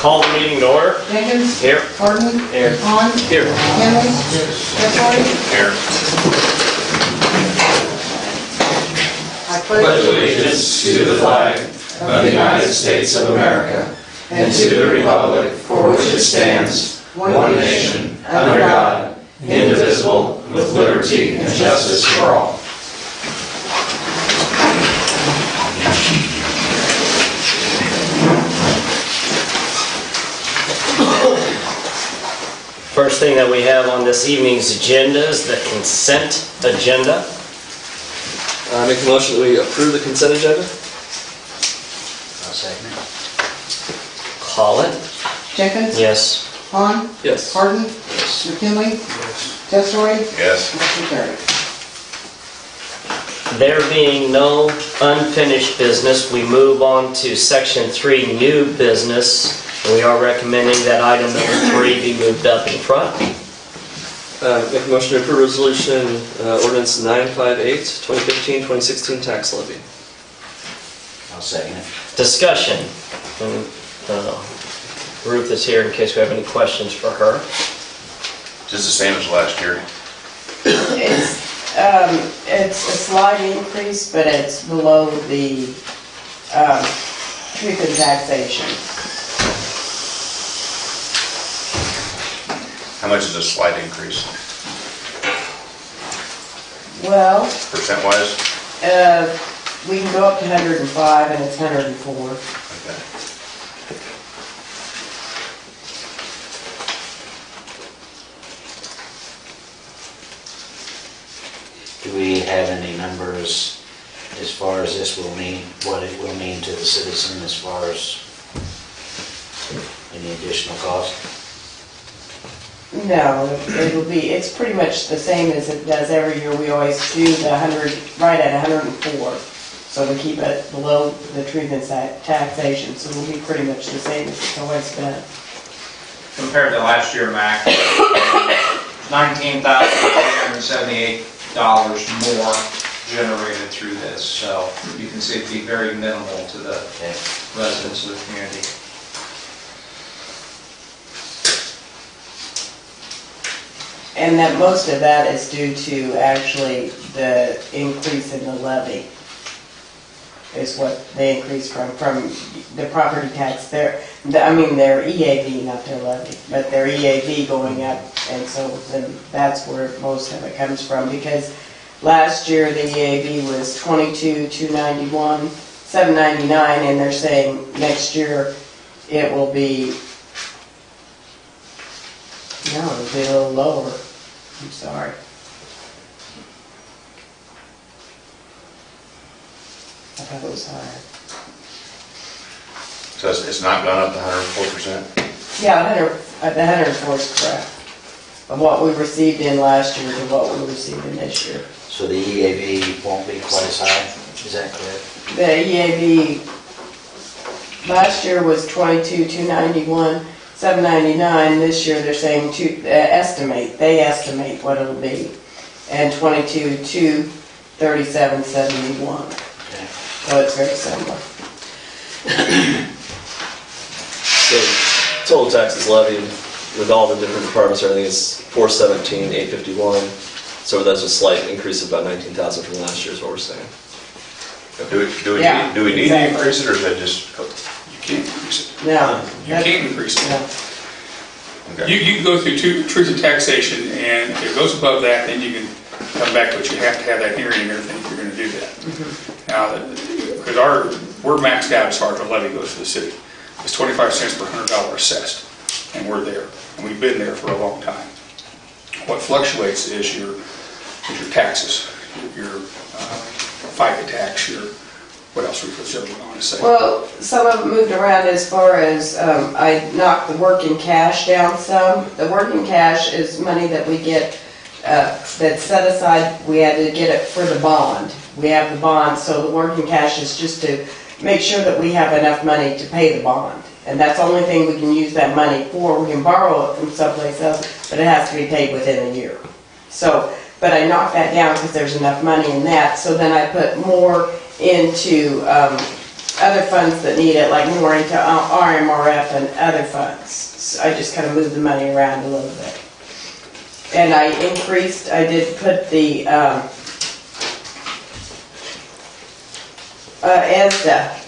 Call the meeting to order. Jenkins? Here. Harden? Here. Vaughn? Here. Henry? Petrelli? Here. I pledge allegiance to the flag of the United States of America and to the republic for which it stands, one nation, under God, indivisible, with liberty and justice for all. First thing that we have on this evening's agenda is the consent agenda. I make a motion that we approve the consent agenda. I'll second it. Call it. Jenkins? Yes. Vaughn? Yes. Harden? Yes. McKinley? Yes. Testori? Yes. Motion carried. There being no unfinished business, we move on to section 3, new business. We are recommending that item number 3 be moved up in front. Make a motion to approve resolution ordinance 958, 2015-2016 tax levy. I'll second it. Discussion. And, Ruth is here in case we have any questions for her. Just the same as last year. It's a slight increase, but it's below the truth in taxation. How much is a slight increase, Well, percent-wise? we can go up to 105 and it's 104. Okay. Do we have any numbers as far as this will mean, what it will mean to the citizen as far as any additional cost? No, it's pretty much the same as it does every year. We always do the 100, right at 104. So we keep it below the truth in taxation, so it'll be pretty much the same as it's always been. Compared to last year, Mac, $19,878 more generated through this. So you can see it'd be very minimal to the residents of the community. And that most of that is due to actually the increase in the levy is what they increased from the property tax. Their EAV, not their levy, but their EAV going up, and so then that's where most of it comes from, because last year the EAV was $22,291, $799, and they're saying next year it will be no, it'll be a little lower. I'm sorry. I thought it was higher. So it's not gone up to 104%? Yeah, the 104 is correct. Of what we received in last year to what we received in this year. So the EAV won't be quite as high, is that correct? The EAV last year was $22,291, $799. This year they're saying they estimate what it'll be, and $22,237.71. Okay. So it's very similar. So total taxes levied with all the different departments, everything is $417,851. So that's a slight increase of about $19,000 from last year is what we're saying. Do we Yeah, need to exactly. increase it, or is that just? You can't increase it. No. You can't increase it. No. Okay. You can go through truth and taxation, and if it goes above that, then you can come back, but you have to have that hearing and everything if you're going to do that. Now, because we're maxed out as far as the levy goes for the city. It's 25 cents per $100 assessed, and we're there, and we've been there for a long time. What fluctuates is your taxes, your FICA tax, what else was the other one I want to say? Well, some of it moved around as far as I knocked the working cash down some. The working cash is money that we get that's set aside. We had to get it for the bond. We have the bond, so the working cash is just to make sure that we have enough money to pay the bond. And that's the only thing we can use that money for. We can borrow it from someplace else, but it has to be paid within a year. So, but I knocked that down because there's enough money in that. So then I put more into other funds that need it, like more into RMRF and other funds. So I just kind of moved the money around a little bit. And I did put the ESDA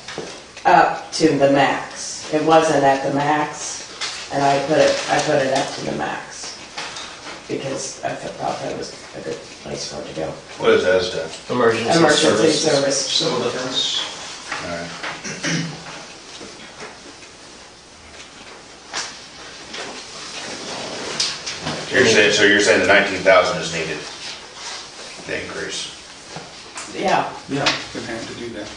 up to the max. It wasn't at the max, and I put it up to the max because I thought that was a good place for it to go. What is ESDA? Emergency service. Civil defense. All right. You're saying the 19,000 is needed, the increase? Yeah. Yeah, gonna have to do that.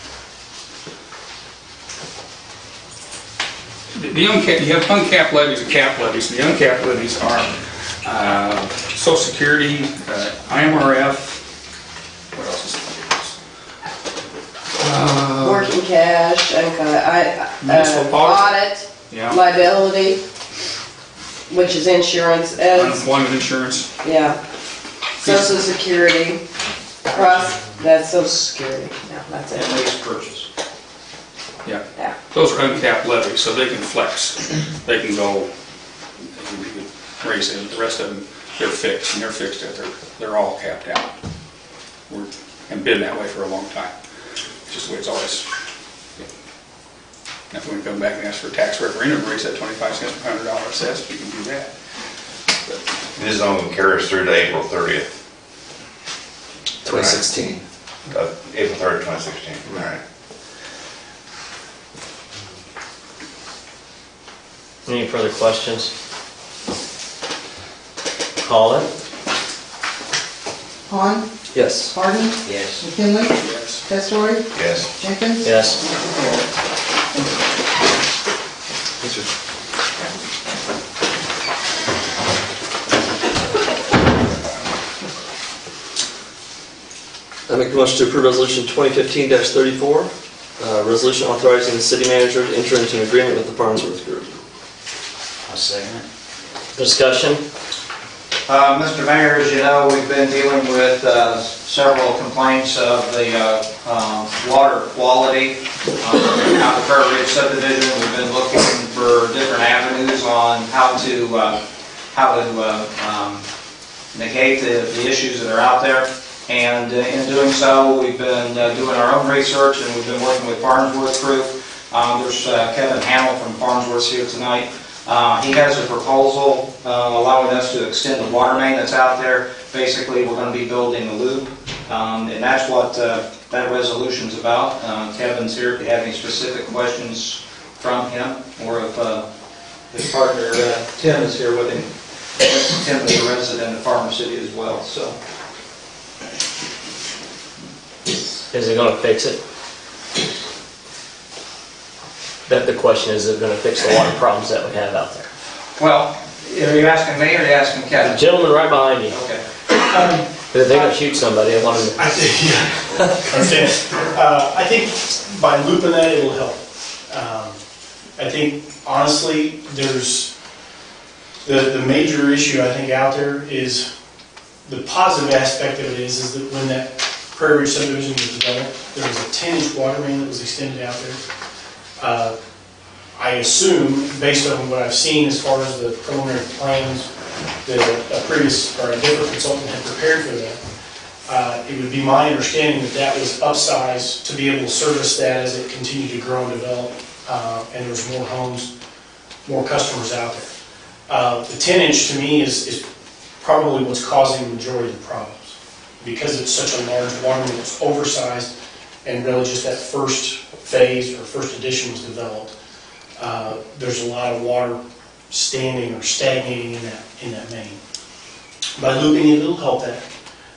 The uncapped, you have uncapped levies and capped levies. The uncapped levies are Social Security, IMRF, what else is Working cash, Municipal policy. audit, Yeah, liability, which is insurance, unemployment insurance. yeah. Social Security, that's Social Security, no, that's And it. lease purchase. Yeah, Yeah. those are uncapped levies, so they can flex. They can go, they can raise it. The rest of them, they're fixed, and they're fixed at they're all capped out. And been that way for a long time. It's just the way it's always. Now, if we come back and ask for a tax referendum, raise that 25 cents per $100 assessed, we can do that. This is only going to carry us through to April 30th. 2016. April 3rd, 2016. All right. Any further questions? Call it. Han, Yes. Harden, Yes. McKinley, Yes. Testori, Yes. Jenkins. Yes. I make a motion to approve resolution 2015-34, resolution authorizing the city manager to enter into an agreement with the Farnsworth Group. I'll second it. Discussion? Mr. Mayor, as you know, we've been dealing with several complaints of the water quality out the Prairie Ridge subdivision. We've been looking for different avenues on how to negate the issues that are out there. And in doing so, we've been doing our own research, and we've been working with Farnsworth Group. There's Kevin Hamill from Farnsworth here tonight. He has a proposal allowing us to extend the water main that's out there. Basically, we're going to be building a loop, and that's what that resolution's about. Kevin's here if you have any specific questions from him, or if his partner Tim is here with him. Tim is a resident of Farmer City as well, so. Is it going to fix it? The question is it going to fix the water problems that we have out there? Well, are you asking me or are you asking The Kevin? gentleman right behind you. Okay. If they're going to shoot somebody, I want them to... I think, I think by looping that, it will help. I think, honestly, there's, the major issue I think out there is, the positive aspect of it is that when that Prairie Ridge subdivision was developed, there was a 10-inch water main that was extended out there. I assume, based on what I've seen as far as the preliminary plans that a different consultant had prepared for that, it would be my understanding that that was upsized to be able to service that as it continued to grow and develop, and there was more homes, more customers out there. The 10-inch to me is probably what's causing the majority of the problems. Because it's such a large water main, it's oversized, and really just that first phase or first edition was developed. There's a lot of water standing or stagnating in that main. By looping it, it'll help that.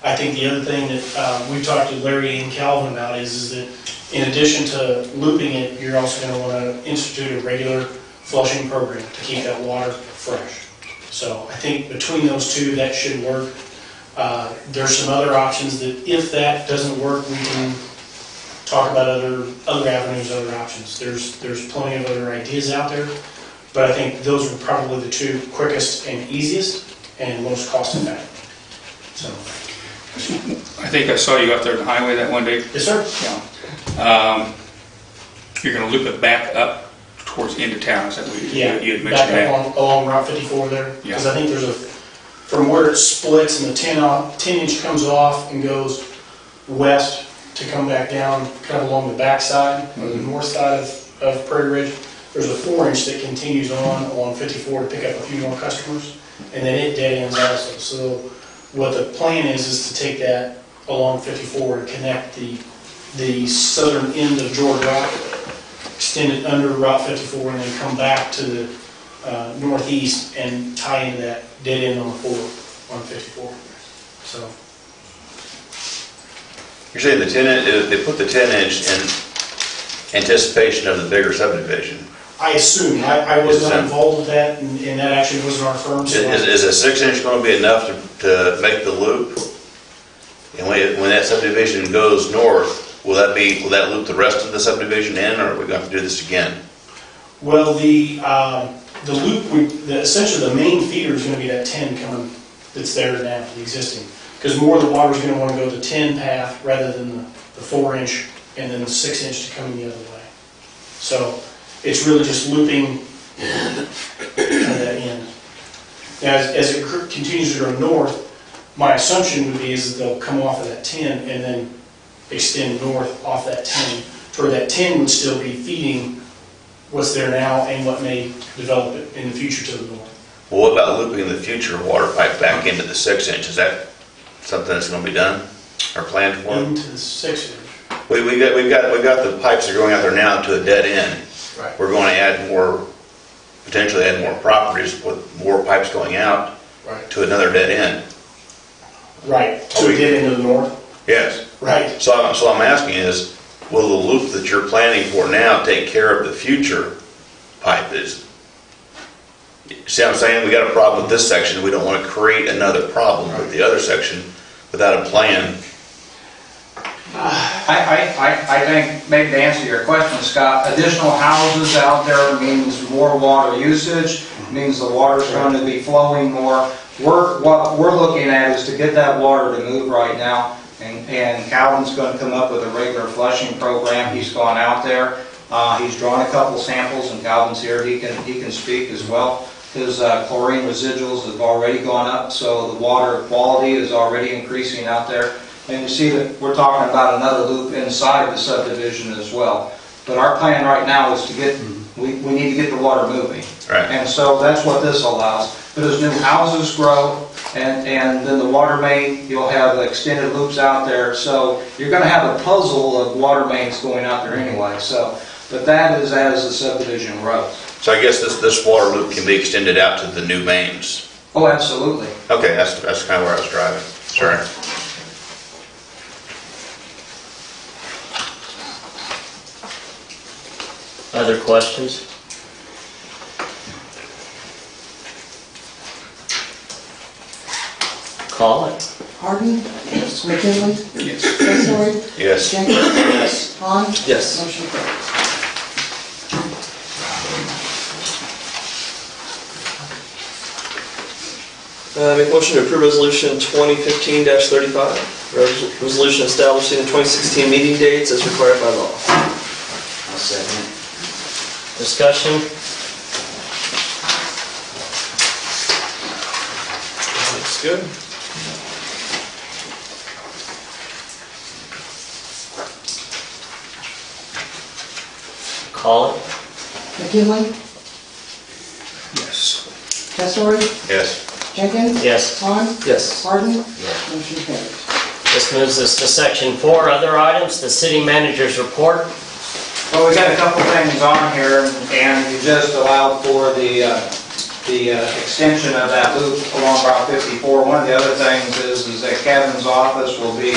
I think the other thing that we've talked to Larry and Calvin about is that in addition to looping it, you're also going to want to institute a regular flushing program to keep that water fresh. So I think between those two, that should work. There's some other options that if that doesn't work, we can talk about other avenues, other options. There's plenty of other ideas out there, but I think those are probably the two quickest and easiest and most cost effective. So, I think I saw you out there on the highway that one day. yes, sir. Yeah. You're gonna loop it back up towards into town, is that what you Yeah, had mentioned back that? up along Route 54 there. Because Yeah. I think there's from where it splits and the 10-inch comes off and goes west to come back down, kind of along the backside, or the north side of Prairie Ridge, there's a 4-inch that continues on along 54 to pick up a few more customers, and then it dead ends also. So what the plan is to take that along 54 and connect the southern end of George Rock, extend it under Route 54, and then come back to the northeast and tie into that dead end on the 4 on 54. So, You're saying the 10-inch, they put the 10-inch in anticipation of the bigger subdivision. I assume, I was not involved with that, and that actually wasn't our firm. So Is a 6-inch going to be enough to make the loop? And when that subdivision goes north, will that loop the rest of the subdivision in, or are we going to have to do this again? Well, the loop, essentially the main feeder is going to be that 10 coming, that's there now, the existing. Because more of the water is going to want to go the 10 path rather than the 4-inch and then the 6-inch to come the other way. So it's really just looping that end. Now, as it continues to go north, my assumption would be is that they'll come off of that 10 and then extend north off that 10, to where that 10 would still be feeding what's there now and what may develop it in the future to the north. Well, what about looping the future water pipe back into the 6-inch? Is that something that's going to be done or planned for? Into the 6-inch. We've got the pipes that are going out there now to a dead end. Right. We're going to potentially add more properties with more pipes going out Right. to another dead end. Right. To a dead end to the north. Yes. Right. So I'm asking is, will the loop that you're planning for now take care of the future pipe? See what I'm saying? We got a problem with this section. We don't want to create another problem with the other section without a plan. I think, maybe to answer your question, Scott, additional houses out there means more water usage, means the water's going to be flowing more. What we're looking at is to get that water to move right now, and Calvin's going to come up with a regular flushing program. He's gone out there, he's drawn a couple samples, and Calvin's here, he can speak as well. His chlorine residuals have already gone up, so the water quality is already increasing out there. And you see that we're talking about another loop inside the subdivision as well. But our plan right now is to we need to get the water moving. Right. And so that's what this allows. But as new houses grow, and then the water main, you'll have extended loops out there. So you're going to have a puzzle of water mains going out there anyway. But that is as the subdivision grows. So I guess this water loop can be extended out to the new mains. Oh, absolutely. Okay, that's kind of where I was driving. Sorry. Other questions? Call it. Harden? Yes. McKinley? Yes. Testori? Yes. Jenkins? Yes. Hahn? Yes. Motion carries. Make a motion to approve resolution 2015-35, resolution establishing the 2016 meeting dates as required by law. I'll second it. Discussion? Looks good. Call it. McKinley? Yes. Testori? Yes. Jenkins? Yes. Hahn? Yes. Harden? Yes. Motion carries. This moves us to section 4, other items, the city manager's report. Well, we got a couple things on here, and you just allowed for the extension of that loop along Route 54. One of the other things is that Kevin's office will be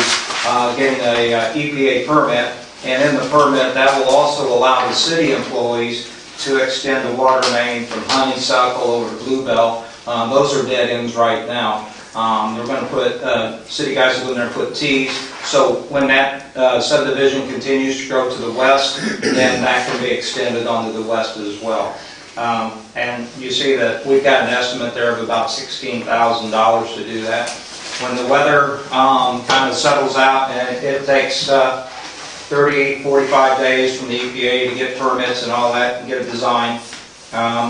getting a EPA permit, and in the permit, that will also allow the city employees to extend the water main from Honeysuckle over to Bluebell. Those are dead ends right now. They're going to put, city guys will go in there and put T's, so when that subdivision continues to grow to the west, then that can be extended onto the west as well. And you see that we've got an estimate there of about $16,000 to do that. When the weather kind of settles out, and it takes 38, 45 days from the EPA to get permits and all that, and get a design.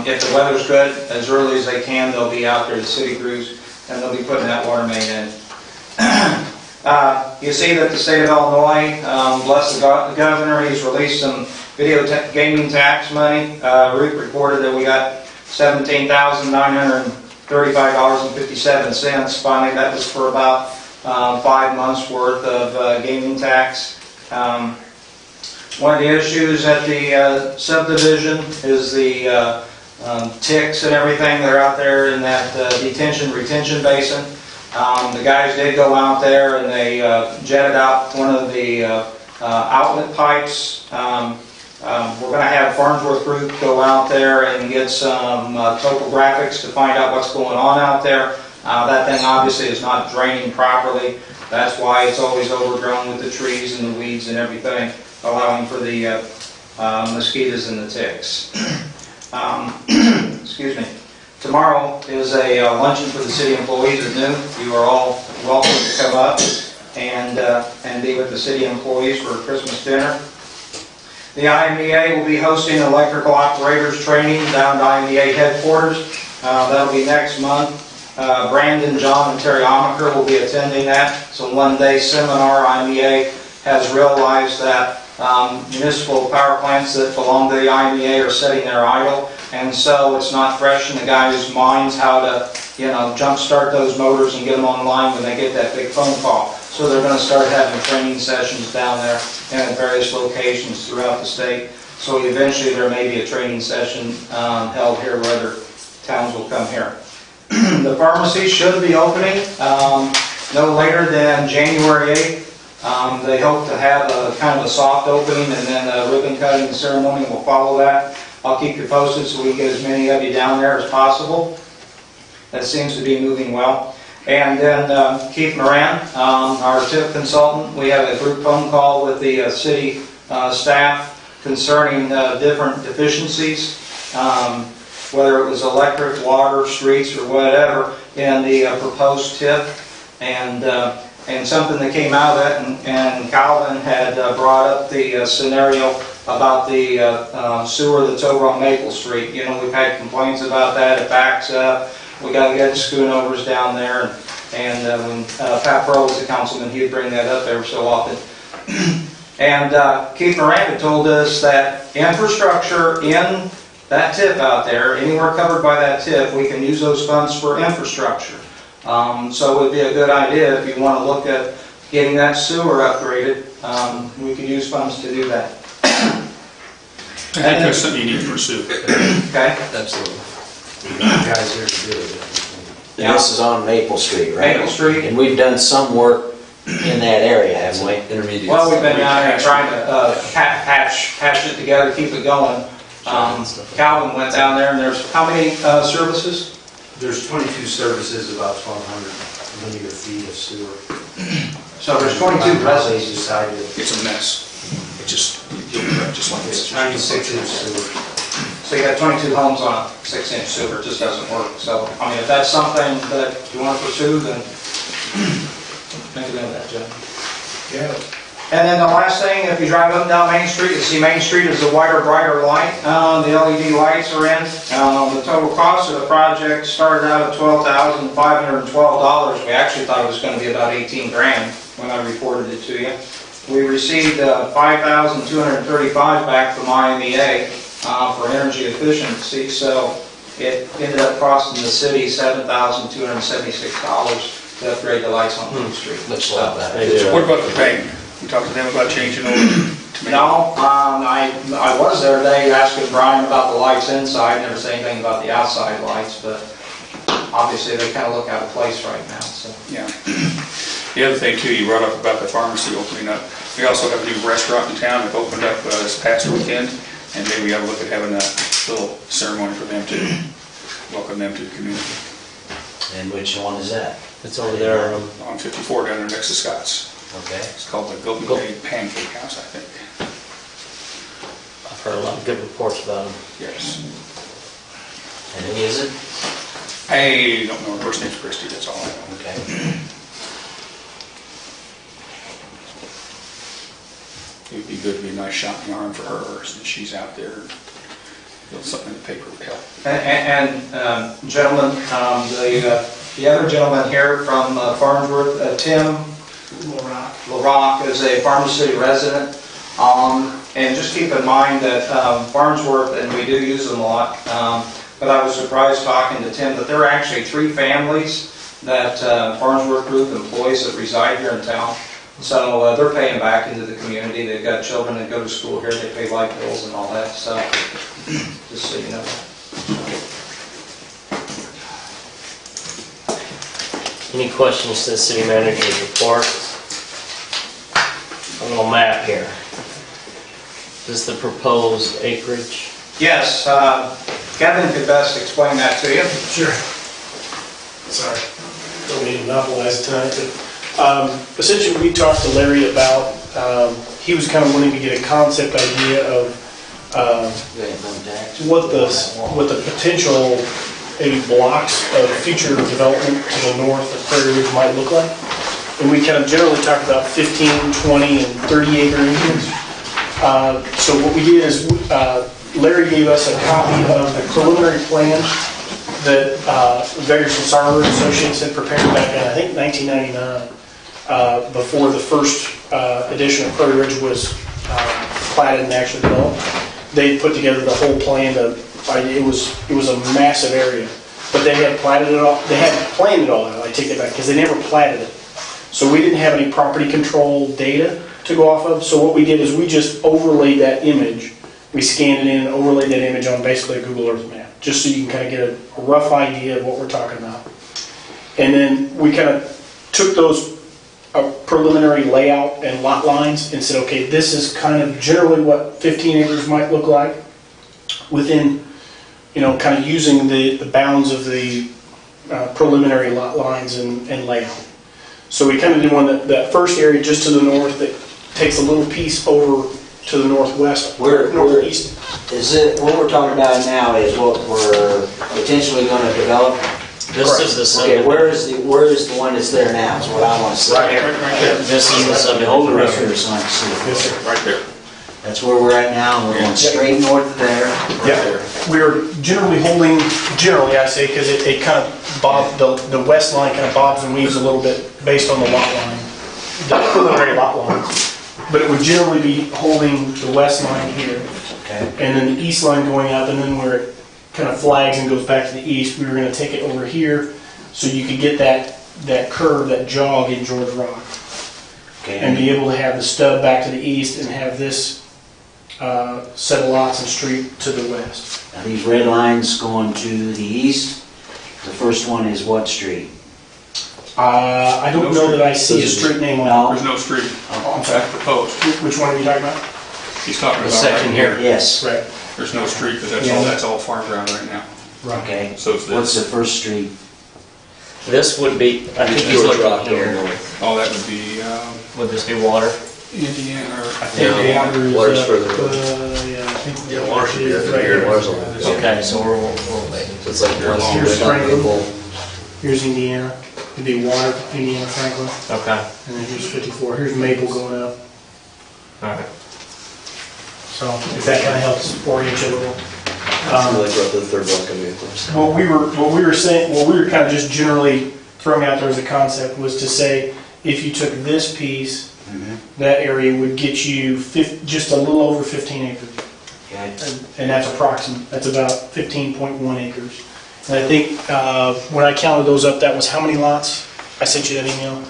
If the weather's good, as early as they can, they'll be out there, the city crews, and they'll be putting that water main in. You see that the state of Illinois, bless the governor, he's released some video gaming tax money. Ruth reported that we got $17,935.57. Finally, that was for about 5 months worth of gaming tax. One of the issues at the subdivision is the ticks and everything that are out there in that retention basin. The guys did go out there and they jetted out one of the outlet pipes. We're going to have Farnsworth Group go out there and get some topographics to find out what's going on out there. That thing obviously is not draining properly. That's why it's always overgrown with the trees and the weeds and everything, allowing for the mosquitoes and the ticks. Excuse me. Tomorrow is a luncheon for the city employees at noon. You are all welcome to come up and be with the city employees for a Christmas dinner. The IMEA will be hosting electrical operators training down at IMEA headquarters. That'll be next month. Brandon, John, and Terry Amaker will be attending that. It's a one-day seminar. IMEA has realized that municipal power plants that belong to the IMEA are sitting there idle, and so it's not fresh in the guys' minds how to, jumpstart those motors and get them online when they get that big phone call. So they're going to start having training sessions down there and at various locations throughout the state. So eventually there may be a training session held here where other towns will come here. The pharmacy should be opening no later than January 8th. They hope to have a kind of a soft opening, and then a ribbon cutting ceremony will follow that. I'll keep you posted so we can get as many of you down there as possible. That seems to be moving well. And then Keith Moran, our TIP consultant, we had a group phone call with the city staff concerning different deficiencies, whether it was electric, water, streets, or whatever, in the proposed TIP. And something that came out of it, and Calvin had brought up the scenario about the sewer that's over on Maple Street. We've had complaints about that. It backs up. We got to get the schoonovers down there. And when Pat Pearl was the councilman, he'd bring that up every so often. And Keith Miranda told us that infrastructure in that TIP out there, anywhere covered by that TIP, we can use those funds for infrastructure. So it would be a good idea if you want to look at getting that sewer upgraded. We could use funds to do that. I think that's something you need to pursue. Okay? Absolutely. Guys here to do it. And this is on Maple Street, right? Maple Street. And we've done some work in that area, haven't we? Intermediate. Well, we've been down there trying to patch it together, keep it going. Calvin went down there, and there's how many services? There's 22 services, about 1,200 linear feet of sewer. So there's 22 They residents. decided It's a mess. It just like it's this. 96-inch sewer. So you got 22 homes on a 6-inch sewer, it just doesn't work. So, I mean, if that's something that you want to pursue, then make a note of that, Joe. Yeah. And then the last thing, if you drive up and down Main Street, you see Main Street is a wider, brighter light. The LED lights are in. The total cost of the project started out at $12,512. We actually thought it was going to be about 18 grand when I reported it to you. We received $5,235 back from IMEA for energy efficiency, so it ended up costing the city $7,276 to upgrade the lights on Main Street. Looks a lot better. What about the paint? You talked to them about changing over to me? No, I was there today asking Brian about the lights inside, never say anything about the outside lights, but obviously they kind of look out of place right now, so. Yeah. The other thing too, you brought up about the pharmacy opening up. We also have a new restaurant in town that opened up this past weekend, and maybe we ought to look at having a little ceremony for them to welcome them to the community. And which one is that? It's over there. On 54 down there next to Scott's. Okay. It's called the Golden Gate Pancake House, I think. I've heard a lot of good reports about them. Yes. And who is it? I don't know. Her first name's Christy, that's all I know. Okay. it'd be good to be a nice shot in the arm for her, since she's out there. Something in the paper would help. And gentlemen, the other gentleman here from Farnsworth, Tim LaRock, is a Pharmacy City resident. And just keep in mind that Farnsworth, and we do use them a lot, but I was surprised talking to Tim that there are actually 3 families that Farnsworth Group employs that reside here in town. So they're paying back into the community. They've got children that go to school here. They pay light bills and all that. So just so you know. Any questions to the city manager's report? A little map here. This is the proposed acreage. Yes, Kevin could best explain that to you. Sure. Sorry, don't need to monopolize it tonight, but essentially we talked to Larry about, he was kind of wanting to get a concept idea of what the potential maybe blocks of future development to the north of Prairie Ridge might look like. And we kind of generally talked about 15, 20, and 30 acre increments. So what we did is Larry gave us a copy of the preliminary plan that Vegas and Sarver Associates had prepared back in, I think, 1999, before the first edition of Prairie Ridge was platted and actually developed. They put together the whole plan. It was a massive area, but they had platted it all. They had planned it all out. I take that back because they never platted it. So we didn't have any property control data to go off of. So what we did is we just overlaid that image. We scanned it in and overlaid that image on basically a Google Earth map, just so you can kind of get a rough idea of what we're talking about. And then we kind of took those preliminary layout and lot lines and said, okay, this is kind of generally what 15 acres might look like within, kind of using the bounds of the preliminary lot lines and layout. So we kind of did that first area just to the north that takes a little piece over to the northwest, northeast. Is it, what we're talking about now is what we're potentially going to develop? This is the Okay, subdivision. where is the one that's there now, is what I want to see. Right here. This is the The whole subdivision. record is on see. Right there. That's where we're at now, and we're going straight north of there. Yeah, we're generally holding, I say, because it kind of the west line kind of bobs and weaves a little bit based on the lot line, the preliminary lot lines. But it would generally be holding the west line here, Okay. and then the east line going up, and then where it kind of flags and goes back to the east, we were going to take it over here so you could get that curve, that jog in George Rock, and be able to have the stub back to the east and have this set of lots and street to the west. Now these red lines going to the east, the first one is what street? I don't know that I see a street name on There's no street. Oh, I'm sorry. That's proposed. it. Which one are you talking about? He's talking The about section right here. Yes. Right. There's no street, because Yeah. that's all farm ground right now. Okay. So it's What's the this. first street? This would be, I think he's George looking Rock here. north. Oh, that would be Would this be water? Indiana, or I think No, water is water's up, further yeah, I think. Yeah, water should be up right here. here. Water's on this. Okay, so we'll wait. So it's like one long Here's red Franklin. maple. Here's Indiana. It'd be water, Indiana, Franklin, Okay, and then here's 54. Here's Maple going up. alright. So if that kind of helps orient you a little. It's like we're up to the third block of vehicles. What we were saying, what we were kind of just generally throwing out there as a concept was to say, if you took this piece, that area would get you just a little over 15 acres. Okay. And that's approximate, that's about 15.1 acres. And I think, when I counted those up, that was how many lots? I sent you that email.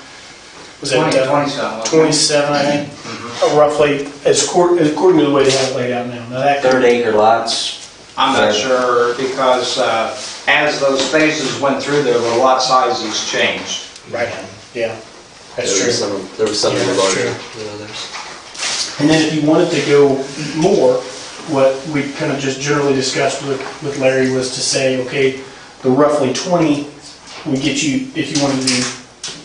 Was that 27. 27, I think, roughly, according to the way they have it laid out now. Now that could- 30 acre lots. I'm not sure, because as those phases went through there, the lot sizes changed. Right, yeah, that's There true. was some, there was some Yeah, that were that's larger true. than others. And then if you wanted to go more, what we kind of just generally discussed with Larry was to say, okay, the roughly 20 would get you, if you wanted to do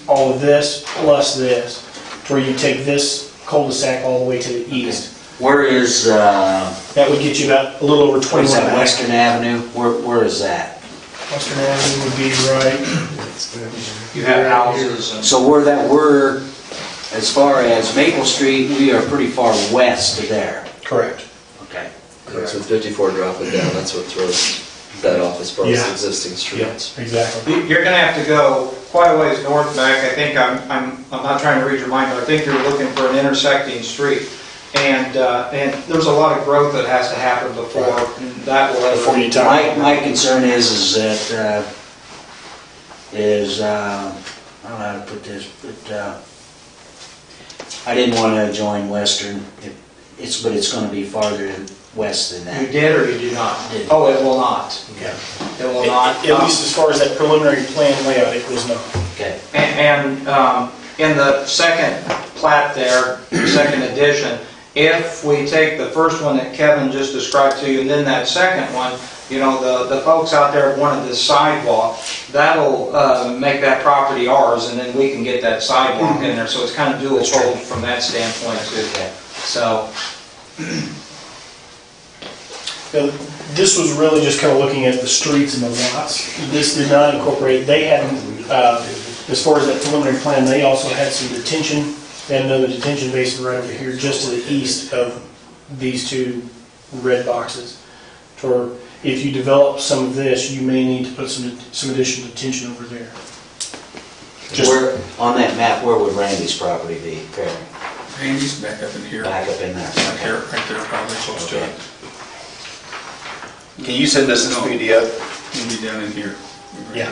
all of this plus this, where you take this cul-de-sac all the way to the east. Where is, That would get you about a little over what 21 is and a that, half. Western Avenue? Where is that? Western Avenue would be right. You have houses and... So where as far as Maple Street, we are pretty far west of there. Correct. Okay. So with 54 dropping down, that's what throws that off as far as Yeah. existing Yeah, streets. exactly. You're gonna have to go quite a ways north back. I think I'm not trying to read your mind, but I think you're looking for an intersecting street. And there's a lot of growth that has to happen before that will Before ever. you tie. My concern is that, I don't know how to put this, but, I didn't want to join Western. But it's gonna be farther west than You that. did or you did not? Did. Oh, it will not. Yeah. It will not. At least as far as that preliminary plan layout, it was not. Okay. And in the second plat there, second edition, if we take the first one that Kevin just described to you, and then that second one, you know, the folks out there wanted the sidewalk, that'll make that property ours, and then we can get that sidewalk in there, so it's kind of dual fold from that standpoint too. Okay. So, Now, this was really just kind of looking at the streets and the lots. This did not incorporate, they hadn't, as far as that preliminary plan, they also had some detention. They had another detention basin right over here, just to the east of these two red boxes. Or if you develop some of this, you may need to put some additional detention over there. Just- Where, on that map, where would Randy's property be, Perry? Randy's back up in here. Back up in there? Right there, probably close to it. Can you send us this PDF? He'll be down in here. Yeah.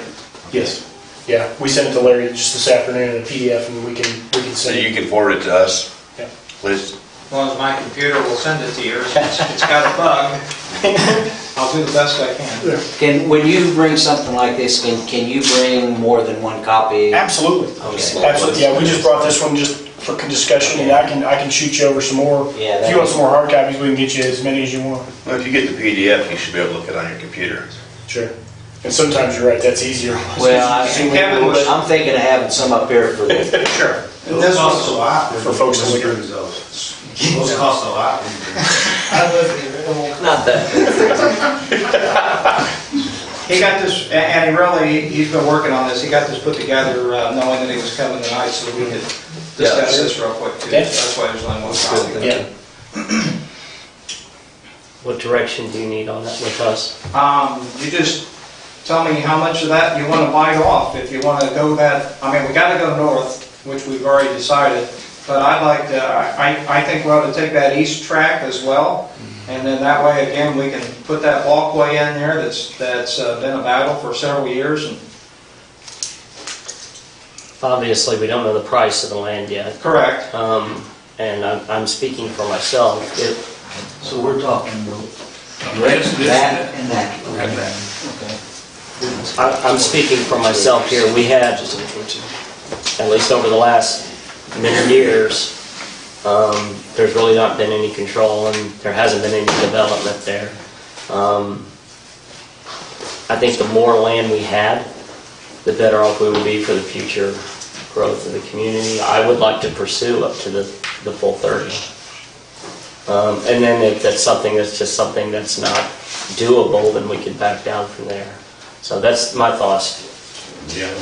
Yes. Yeah, we sent it to Larry just this afternoon in a PDF, and we can So send you it. can forward it to us, Yeah. please? as long as my computer will send it to you, it's got a bug, I'll do the best I can. When you bring something like this, can you bring more than one copy? Absolutely. Okay. Absolutely, yeah, we just brought this one just for discussion, and I can shoot you over some more. Yeah, If you want some more hard copies, we can get you as many as you want. Well, if you get the PDF, you should be able to look at it on your computer. Sure. And sometimes you're right, that's easier. Well, Zoom in a Kevin little was- bit. I'm thinking of having some up here for the, Sure. Those This cost was, a lot. For folks to look at. Those cost a lot. Not that. he got this, and he's been working on this, he got this put together knowing that he was coming tonight, so we could discuss this real quick too. Okay. That's why there's only one Good, copy. thank you. What direction do you need on that with us? You just tell me how much of that you want to bite off, if you want to go that, I mean, we got to go north, which we've already decided, but I'd like to, I think we ought to take that east track as well, and then that way, again, we can put that walkway in there that's been a battle for several years, and Obviously, we don't know the price of the land yet, correct. and I'm speaking for myself. so we're talking that and that. I'm speaking for myself here. We had, at least over the last many years, there's really not been any control, and there hasn't been any development there. I think the more land we had, the better off we would be for the future growth of the community. I would like to pursue up to the full 30. And then if that's something that's just something that's not doable, then we could back down from there. So that's my thoughts. Yeah.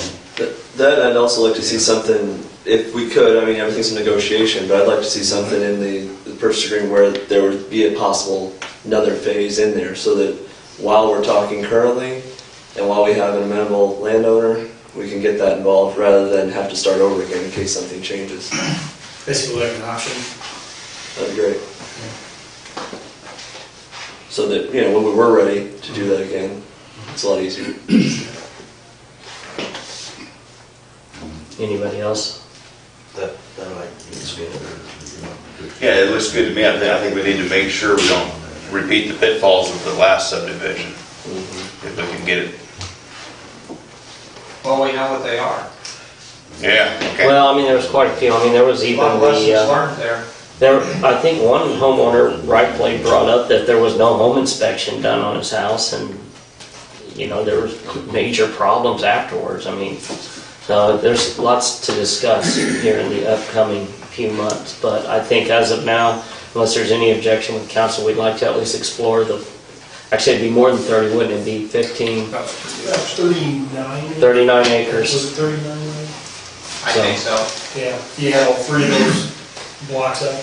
That I'd also like to see something, if we could, I mean, everything's a negotiation, but I'd like to see something in the purchase agreement where there would be a possible another phase in there, so that while we're talking currently, and while we have an amenable landowner, we can get that involved rather than have to start over again in case something changes. Basically like an option. That'd be great. So that, you know, when we were ready to do that again, it's a lot easier. Anybody else? That looks good. Yeah, it looks good to me. I think we need to make sure we don't repeat the pitfalls of the last subdivision, if we can get it. Well, we know what they are. Yeah, okay. Well, I mean, there was quite a few. I mean, there was A even lot of lessons the, learned there. I think one homeowner rightfully brought up that there was no home inspection done on his house, and, you know, there was major problems afterwards. I mean, so there's lots to discuss here in the upcoming few months, but I think as of now, unless there's any objection with council, we'd like to at least explore actually it'd be more than 30, wouldn't it? It'd be 15, That was 39. 39 acres. Was it 39? I think so. Yeah, you have all three of those blocks up.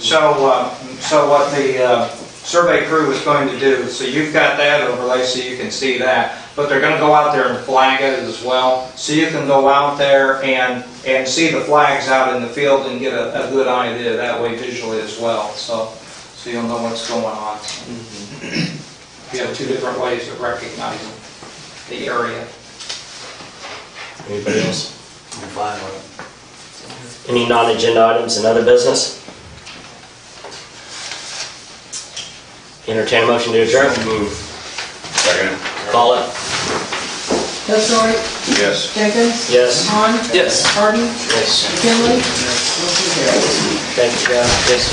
So what the survey crew is going to do, so you've got that overlay so you can see that, but they're going to go out there and flag it as well, so you can go out there and see the flags out in the field and get a good idea that way visually as well, so you'll know what's going on. You have two different ways of recognizing the area. Anybody else? I'm fine with Any non-agenda items and other business? Entertain a motion to adjourn. Second. Call it. Testori, Yes. Jenkins, Yes. Hahn, Yes. Harden, Yes. McKinley, motion carries. Thank you, guys. Yes.